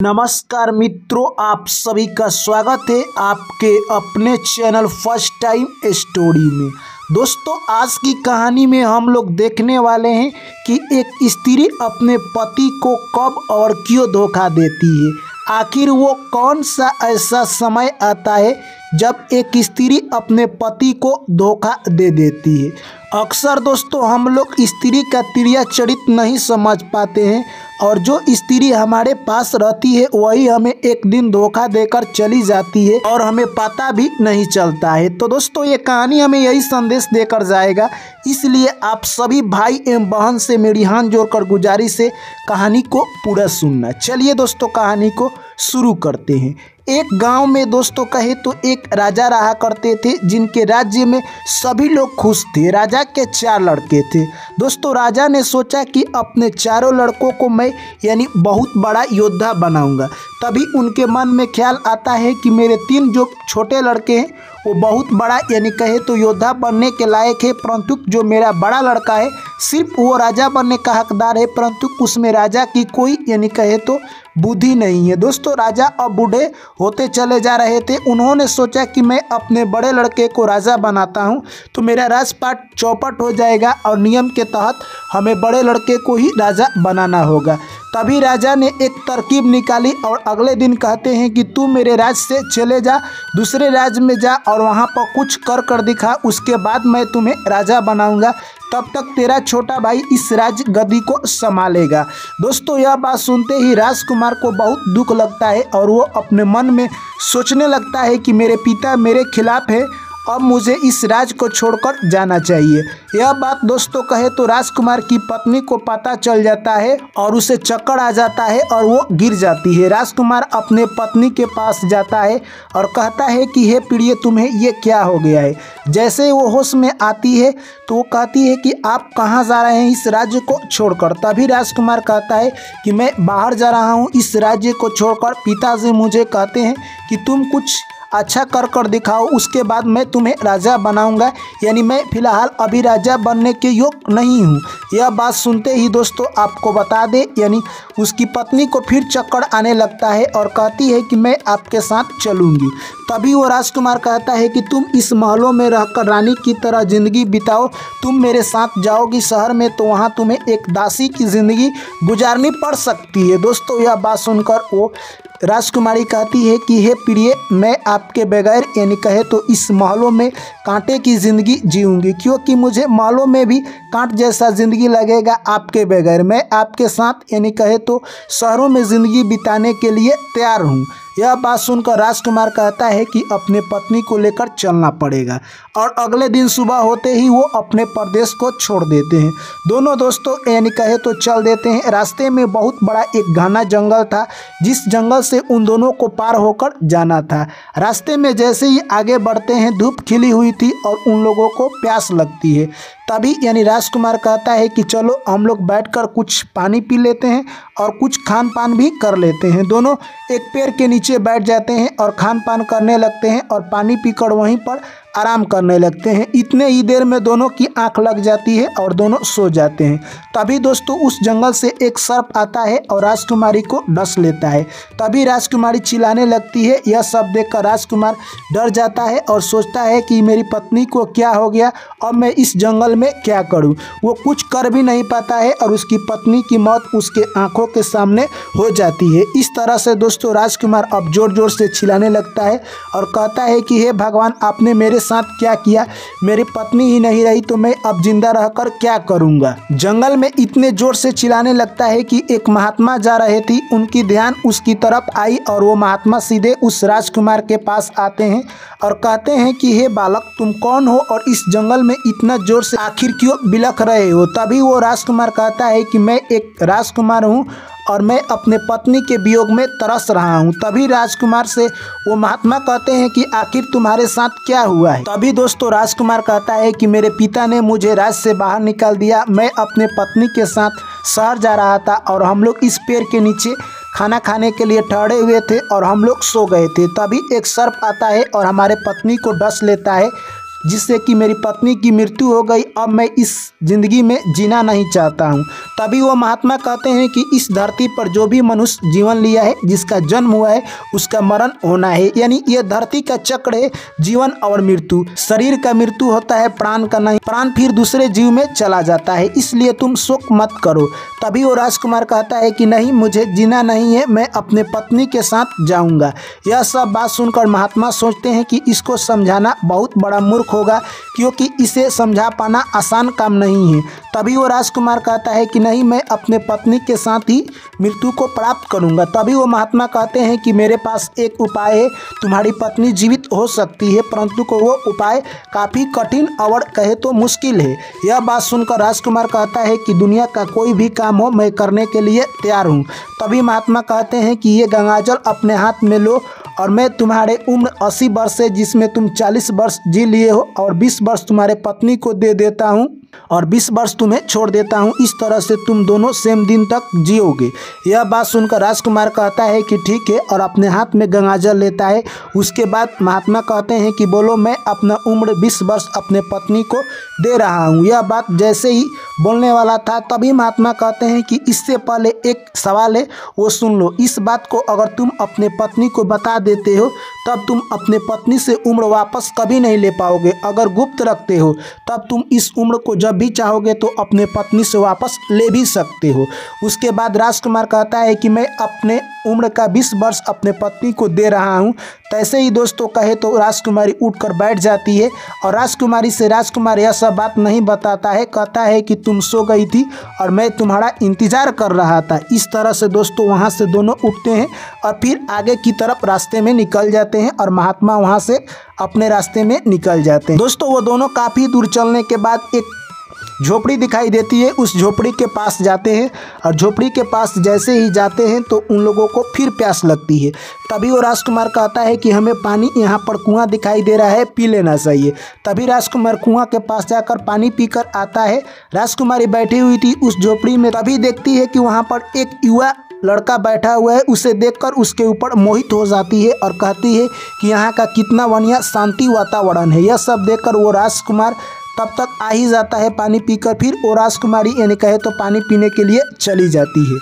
नमस्कार मित्रों, आप सभी का स्वागत है आपके अपने चैनल फर्स्ट टाइम स्टोरी में। दोस्तों, आज की कहानी में हम लोग देखने वाले हैं कि एक स्त्री अपने पति को कब और क्यों धोखा देती है। आखिर वो कौन सा ऐसा समय आता है जब एक स्त्री अपने पति को धोखा दे देती है। अक्सर दोस्तों हम लोग स्त्री का तिरिया चरित्र नहीं समझ पाते हैं और जो स्त्री हमारे पास रहती है वही हमें एक दिन धोखा देकर चली जाती है और हमें पता भी नहीं चलता है। तो दोस्तों ये कहानी हमें यही संदेश देकर जाएगा, इसलिए आप सभी भाई एवं बहन से मेरी हाथ जोड़कर गुजारिश है कहानी को पूरा सुनना। चलिए दोस्तों कहानी को शुरू करते हैं। एक गांव में दोस्तों कहे तो एक राजा रहा करते थे जिनके राज्य में सभी लोग खुश थे। राजा के 4 लड़के थे। दोस्तों राजा ने सोचा कि अपने चारों लड़कों को मैं यानी बहुत बड़ा योद्धा बनाऊंगा। तभी उनके मन में ख्याल आता है कि मेरे 3 जो छोटे लड़के हैं वो बहुत बड़ा यानी कहे तो योद्धा बनने के लायक है, परंतु जो मेरा बड़ा लड़का है सिर्फ वो राजा बनने का हकदार है, परंतु उसमें राजा की कोई यानी कहे तो बुद्धि नहीं है। दोस्तों राजा अब बूढ़े होते चले जा रहे थे। उन्होंने सोचा कि मैं अपने बड़े लड़के को राजा बनाता हूं तो मेरा राजपाट चौपट हो जाएगा और नियम के तहत हमें बड़े लड़के को ही राजा बनाना होगा। तभी राजा ने एक तरकीब निकाली और अगले दिन कहते हैं कि तू मेरे राज्य से चले जा, दूसरे राज्य में जा और वहाँ पर कुछ कर दिखा, उसके बाद मैं तुम्हें राजा बनाऊंगा। तब तक तेरा छोटा भाई इस राज्य गद्दी को संभालेगा। दोस्तों यह बात सुनते ही राजकुमार को बहुत दुख लगता है और वो अपने मन में सोचने लगता है कि मेरे पिता मेरे खिलाफ है, अब मुझे इस राज्य को छोड़कर जाना चाहिए। यह बात दोस्तों कहे तो राजकुमार की पत्नी को पता चल जाता है और उसे चक्कर आ जाता है और वो गिर जाती है। राजकुमार अपने पत्नी के पास जाता है और कहता है कि हे प्रिय, तुम्हें ये क्या हो गया है। जैसे वो होश में आती है तो वो कहती है कि आप कहाँ जा रहे हैं इस राज्य को छोड़कर। तभी राजकुमार कहता है कि मैं बाहर जा रहा हूँ इस राज्य को छोड़कर। पिताजी मुझे कहते हैं कि तुम कुछ अच्छा कर दिखाओ, उसके बाद मैं तुम्हें राजा बनाऊंगा, यानी मैं फिलहाल अभी राजा बनने के योग्य नहीं हूँ। यह बात सुनते ही दोस्तों आपको बता दे यानी उसकी पत्नी को फिर चक्कर आने लगता है और कहती है कि मैं आपके साथ चलूँगी। तभी वो राजकुमार कहता है कि तुम इस महलों में रहकर रानी की तरह ज़िंदगी बिताओ, तुम मेरे साथ जाओगी शहर में तो वहाँ तुम्हें एक दासी की ज़िंदगी गुजारनी पड़ सकती है। दोस्तों यह बात सुनकर वो राजकुमारी कहती है कि हे प्रिय, मैं आपके बगैर यानी कहे तो इस महलों में कांटे की ज़िंदगी जीऊँगी, क्योंकि मुझे महलों में भी कांट जैसा ज़िंदगी लगेगा आपके बगैर। मैं आपके साथ यानी कहे तो शहरों में ज़िंदगी बिताने के लिए तैयार हूँ। यह बात सुनकर राजकुमार कहता है कि अपने पत्नी को लेकर चलना पड़ेगा और अगले दिन सुबह होते ही वो अपने प्रदेश को छोड़ देते हैं। दोनों दोस्तों यानी कहे तो चल देते हैं। रास्ते में बहुत बड़ा एक घना जंगल था जिस जंगल से उन दोनों को पार होकर जाना था। रास्ते में जैसे ही आगे बढ़ते हैं धूप खिली हुई थी और उन लोगों को प्यास लगती है। तभी यानी राजकुमार कहता है कि चलो हम लोग बैठकर कुछ पानी पी लेते हैं और कुछ खान पान भी कर लेते हैं। दोनों एक पेड़ के नीचे बैठ जाते हैं और खान पान करने लगते हैं और पानी पीकर वहीं पर आराम करने लगते हैं। इतने ही देर में दोनों की आंख लग जाती है और दोनों सो जाते हैं। तभी दोस्तों उस जंगल से एक सर्प आता है और राजकुमारी को डस लेता है। तभी राजकुमारी चिल्लाने लगती है। यह सब देखकर राजकुमार डर जाता है और सोचता है कि मेरी पत्नी को क्या हो गया, अब मैं इस जंगल में क्या करूं। वो कुछ कर भी नहीं पाता है और उसकी पत्नी की मौत उसके आंखों के सामने हो जाती है। इस तरह से दोस्तों राजकुमार अब जोर जोर से चिल्लाने लगता है और कहता है कि हे भगवान, आपने मेरे साथ क्या किया, मेरी पत्नी ही नहीं रही तो मैं अब जिंदा रहकर क्या करूंगा। जंगल में इतने जोर से चिल्लाने लगता है कि एक महात्मा जा रहे थे, उनकी ध्यान उसकी तरफ आई और वो महात्मा सीधे उस राजकुमार के पास आते हैं और कहते हैं कि हे बालक, तुम कौन हो और इस जंगल में इतना जोर से आखिर क्यों बिलख रहे हो। तभी वो राजकुमार कहता है कि मैं एक राजकुमार हूँ और मैं अपने पत्नी के वियोग में तरस रहा हूँ। तभी राजकुमार से वो महात्मा कहते हैं कि आखिर तुम्हारे साथ क्या हुआ है। तभी दोस्तों राजकुमार कहता है कि मेरे पिता ने मुझे राज्य से बाहर निकाल दिया, मैं अपने पत्नी के साथ शहर जा रहा था और हम लोग इस पेड़ के नीचे खाना खाने के लिए ठहरे हुए थे और हम लोग सो गए थे। तभी एक सर्प आता है और हमारे पत्नी को डस लेता है जिससे कि मेरी पत्नी की मृत्यु हो गई, अब मैं इस ज़िंदगी में जीना नहीं चाहता हूँ। तभी वो महात्मा कहते हैं कि इस धरती पर जो भी मनुष्य जीवन लिया है, जिसका जन्म हुआ है, उसका मरण होना है। यानी ये धरती का चक्र है, जीवन और मृत्यु। शरीर का मृत्यु होता है, प्राण का नहीं। प्राण फिर दूसरे जीव में चला जाता है, इसलिए तुम शोक मत करो। तभी वो राजकुमार कहता है कि नहीं, मुझे जीना नहीं है, मैं अपने पत्नी के साथ जाऊंगा। यह सब बात सुनकर महात्मा सोचते हैं कि इसको समझाना बहुत बड़ा मूर्ख होगा, क्योंकि इसे समझा पाना आसान काम नहीं है। तभी वो राजकुमार कहता है कि नहीं, मैं अपने पत्नी के साथ ही मृत्यु को प्राप्त करूंगा। तभी वो महात्मा कहते हैं कि मेरे पास एक उपाय है, तुम्हारी पत्नी जीवित हो सकती है, परंतु को वो उपाय काफ़ी कठिन और कहे तो मुश्किल है। यह बात सुनकर राजकुमार कहता है कि दुनिया का कोई भी काम हो, मैं करने के लिए तैयार हूँ। तभी महात्मा कहते हैं कि ये गंगाजल अपने हाथ में लो, और मैं तुम्हारे उम्र 80 वर्ष है, जिसमें तुम 40 वर्ष जी लिए हो, और 20 वर्ष तुम्हारे पत्नी को दे देता हूँ और 20 वर्ष तुम्हें छोड़ देता हूँ। इस तरह से तुम दोनों सेम दिन तक जियोगे। यह बात सुनकर राजकुमार कहता है कि ठीक है, और अपने हाथ में गंगाजल लेता है। उसके बाद महात्मा कहते हैं कि बोलो, मैं अपना उम्र 20 वर्ष अपने पत्नी को दे रहा हूँ। यह बात जैसे ही बोलने वाला था, तभी महात्मा कहते हैं कि इससे पहले एक सवाल है, वो सुन लो। इस बात को अगर तुम अपने पत्नी को बता देते हो, तब तुम अपने पत्नी से उम्र वापस कभी नहीं ले पाओगे। अगर गुप्त रखते हो, तब तुम इस उम्र को जब भी चाहोगे तो अपने पत्नी से वापस ले भी सकते हो। उसके बाद राजकुमार कहता है कि मैं अपने उम्र का 20 वर्ष अपने पत्नी को दे रहा हूँ। तैसे ही दोस्तों कहे तो राजकुमारी उठकर बैठ जाती है, और राजकुमारी से राजकुमार यह सब बात नहीं बताता है। कहता है कि तुम सो गई थी और मैं तुम्हारा इंतज़ार कर रहा था। इस तरह से दोस्तों वहाँ से दोनों उठते हैं और फिर आगे की तरफ रास्ते में निकल जाते हैं, और महात्मा वहाँ से अपने रास्ते में निकल जाते हैं। दोस्तों वो दोनों काफ़ी दूर चलने के बाद एक झोपड़ी दिखाई देती है। उस झोपड़ी के पास जाते हैं, और झोपड़ी के पास जैसे ही जाते हैं तो उन लोगों को फिर प्यास लगती है। तभी वो राजकुमार कहता है कि हमें पानी यहाँ पर कुआं दिखाई दे रहा है, पी लेना चाहिए। तभी राजकुमार कुआं के पास जाकर पानी पीकर आता है। राजकुमारी बैठी हुई थी उस झोपड़ी में, तभी देखती है कि वहाँ पर एक युवा लड़का बैठा हुआ है। उसे देखकर उसके ऊपर मोहित हो जाती है और कहती है कि यहाँ का कितना बढ़िया शांति वातावरण है। यह सब देखकर वो राजकुमार तब तक आ ही जाता है पानी पीकर। फिर वो राजकुमारी यानी कहे तो पानी पीने के लिए चली जाती है,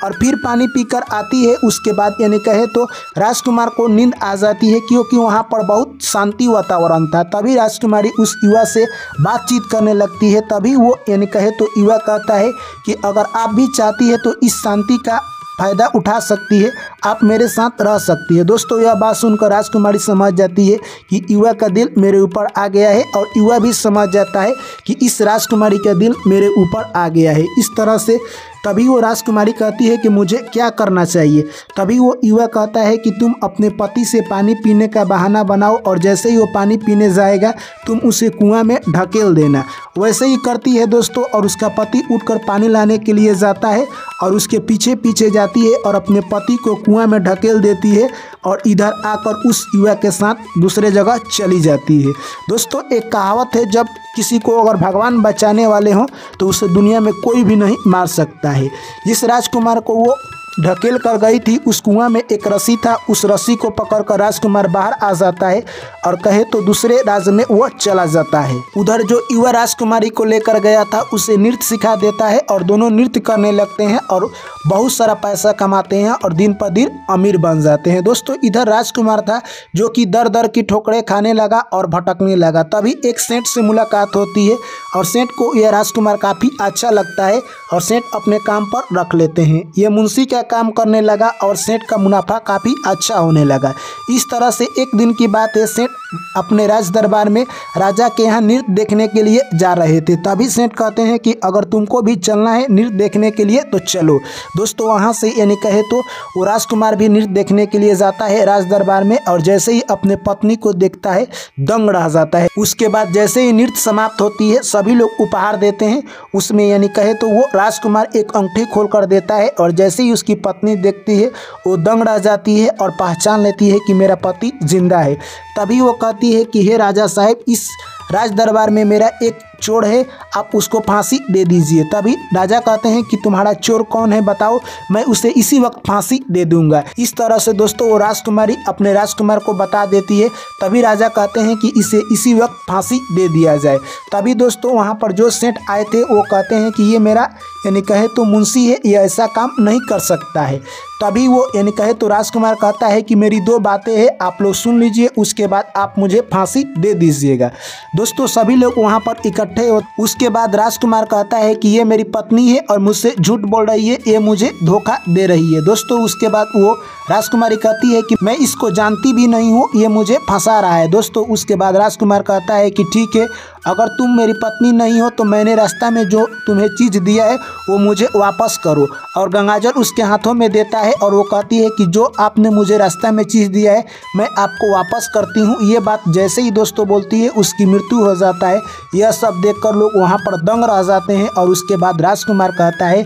और फिर पानी पीकर आती है। उसके बाद यानी कहे तो राजकुमार को नींद आ जाती है, क्योंकि वहाँ पर बहुत शांति वातावरण था। तभी राजकुमारी उस युवा से बातचीत करने लगती है। तभी वो यानी कहे तो युवा कहता है कि अगर आप भी चाहती है तो इस शांति का फ़ायदा उठा सकती है, आप मेरे साथ रह सकती है। दोस्तों यह बात सुनकर राजकुमारी समझ जाती है कि युवा का दिल मेरे ऊपर आ गया है, और युवा भी समझ जाता है कि इस राजकुमारी का दिल मेरे ऊपर आ गया है। इस तरह से तभी वो राजकुमारी कहती है कि मुझे क्या करना चाहिए। तभी वो युवा कहता है कि तुम अपने पति से पानी पीने का बहाना बनाओ, और जैसे ही वो पानी पीने जाएगा तुम उसे कुआं में ढकेल देना। वैसे ही करती है दोस्तों, और उसका पति उठकर पानी लाने के लिए जाता है, और उसके पीछे पीछे जाती है और अपने पति को कुआं में ढकेल देती है, और इधर आकर उस युवा के साथ दूसरे जगह चली जाती है। दोस्तों एक कहावत है, जब किसी को अगर भगवान बचाने वाले हों तो उसे दुनिया में कोई भी नहीं मार सकता है। जिस राजकुमार को वो ढकेल कर गई थी, उस कुआं में एक रस्सी था। उस रस्सी को पकड़कर राजकुमार बाहर आ जाता है, और कहे तो दूसरे राज्य में वो चला जाता है। उधर जो युवा राजकुमारी को लेकर गया था उसे नृत्य सिखा देता है, और दोनों नृत्य करने लगते हैं और बहुत सारा पैसा कमाते हैं और दिन पर दिन अमीर बन जाते हैं। दोस्तों इधर राजकुमार था जो कि दर दर की ठोकरें खाने लगा और भटकने लगा। तभी एक सेठ से मुलाकात होती है, और सेठ को यह राजकुमार काफ़ी अच्छा लगता है, और सेठ अपने काम पर रख लेते हैं। ये मुंशी का काम करने लगा, और सेठ का मुनाफा काफ़ी अच्छा होने लगा। इस तरह से एक दिन की बात है, सेठ अपने राज दरबार में राजा के यहाँ नृत्य देखने के लिए जा रहे थे। तभी सेठ कहते हैं कि अगर तुमको भी चलना है नृत्य देखने के लिए तो चलो। दोस्तों वहाँ से यानी कहे तो वो राजकुमार भी नृत्य देखने के लिए जाता है राज दरबार में, और जैसे ही अपने पत्नी को देखता है दंग रह जाता है। उसके बाद जैसे ही नृत्य समाप्त होती है, सभी लोग उपहार देते हैं। उसमें यानी कहे तो वो राजकुमार एक अंगूठी खोल कर देता है, और जैसे ही उसकी पत्नी देखती है वो दंग रह जाती है और पहचान लेती है कि मेरा पति जिंदा है। तभी वो कहती है कि हे राजा साहब, इस राज दरबार में मेरा एक चोर है, आप उसको फांसी दे दीजिए। तभी राजा कहते हैं कि तुम्हारा चोर कौन है बताओ, मैं उसे इसी वक्त फांसी दे दूंगा। इस तरह से दोस्तों वो राजकुमारी अपने राजकुमार को बता देती है। तभी राजा कहते हैं कि इसे इसी वक्त फांसी दे दिया जाए। तभी दोस्तों वहाँ पर जो सेठ आए थे वो कहते हैं कि ये मेरा यानी कहे तो मुंशी है, ये ऐसा काम नहीं कर सकता है। तभी वो यानी कहे तो राजकुमार कहता है कि मेरी दो बातें हैं, आप लोग सुन लीजिए, उसके बाद आप मुझे फांसी दे दीजिएगा। दोस्तों सभी लोग वहाँ पर इकट्ठे हो। उसके बाद राजकुमार कहता है कि ये मेरी पत्नी है और मुझसे झूठ बोल रही है, ये मुझे धोखा दे रही है। दोस्तों उसके बाद वो राजकुमारी कहती है कि मैं इसको जानती भी नहीं हूँ, ये मुझे फंसा रहा है। दोस्तों उसके बाद राजकुमार कहता है कि ठीक है, अगर तुम मेरी पत्नी नहीं हो तो मैंने रास्ता में जो तुम्हें चीज़ दिया है वो मुझे वापस करो। और गंगाजल उसके हाथों में देता है और वो कहती है कि जो आपने मुझे रास्ता में चीज़ दिया है मैं आपको वापस करती हूँ। ये बात जैसे ही दोस्तों बोलती है उसकी मृत्यु हो जाता है। यह सब देखकर लोग वहाँ पर दंग रह जाते हैं। और उसके बाद राजकुमार कहता है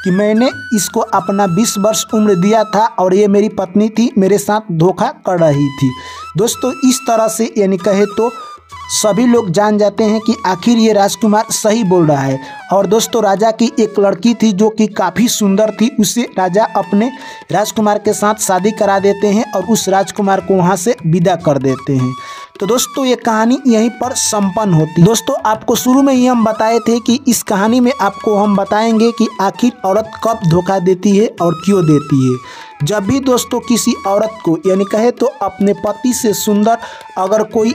कि मैंने इसको अपना 20 वर्ष उम्र दिया था और ये मेरी पत्नी थी, मेरे साथ धोखा कर रही थी। दोस्तों इस तरह से यानी कहे तो सभी लोग जान जाते हैं कि आखिर ये राजकुमार सही बोल रहा है। और दोस्तों राजा की एक लड़की थी जो कि काफ़ी सुंदर थी, उससे राजा अपने राजकुमार के साथ शादी करा देते हैं और उस राजकुमार को वहाँ से विदा कर देते हैं। तो दोस्तों ये कहानी यहीं पर संपन्न होती। दोस्तों आपको शुरू में ही हम बताए थे कि इस कहानी में आपको हम बताएंगे कि आखिर औरत कब धोखा देती है और क्यों देती है। जब भी दोस्तों किसी औरत को यानी कहे तो अपने पति से सुंदर अगर कोई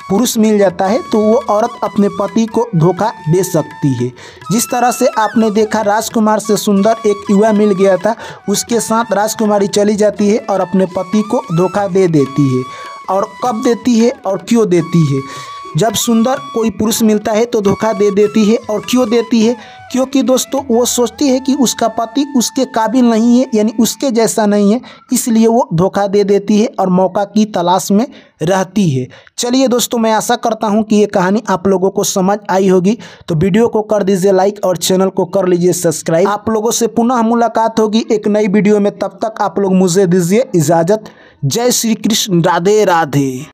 पुरुष मिल जाता है तो वो औरत अपने पति को धोखा दे सकती है। जिस तरह से आपने देखा राजकुमार से सुंदर एक युवा मिल गया था, उसके साथ राजकुमारी चली जाती है और अपने पति को धोखा दे देती है। और कब देती है और क्यों देती है? जब सुंदर कोई पुरुष मिलता है तो धोखा दे देती है। और क्यों देती है? क्योंकि दोस्तों वो सोचती है कि उसका पति उसके काबिल नहीं है, यानी उसके जैसा नहीं है, इसलिए वो धोखा दे देती है और मौका की तलाश में रहती है। चलिए दोस्तों मैं आशा करता हूँ कि ये कहानी आप लोगों को समझ आई होगी। तो वीडियो को कर दीजिए लाइक और चैनल को कर लीजिए सब्सक्राइब। आप लोगों से पुनः मुलाकात होगी एक नई वीडियो में, तब तक आप लोग मुझे दीजिए इजाज़त। जय श्री कृष्ण, राधे राधे।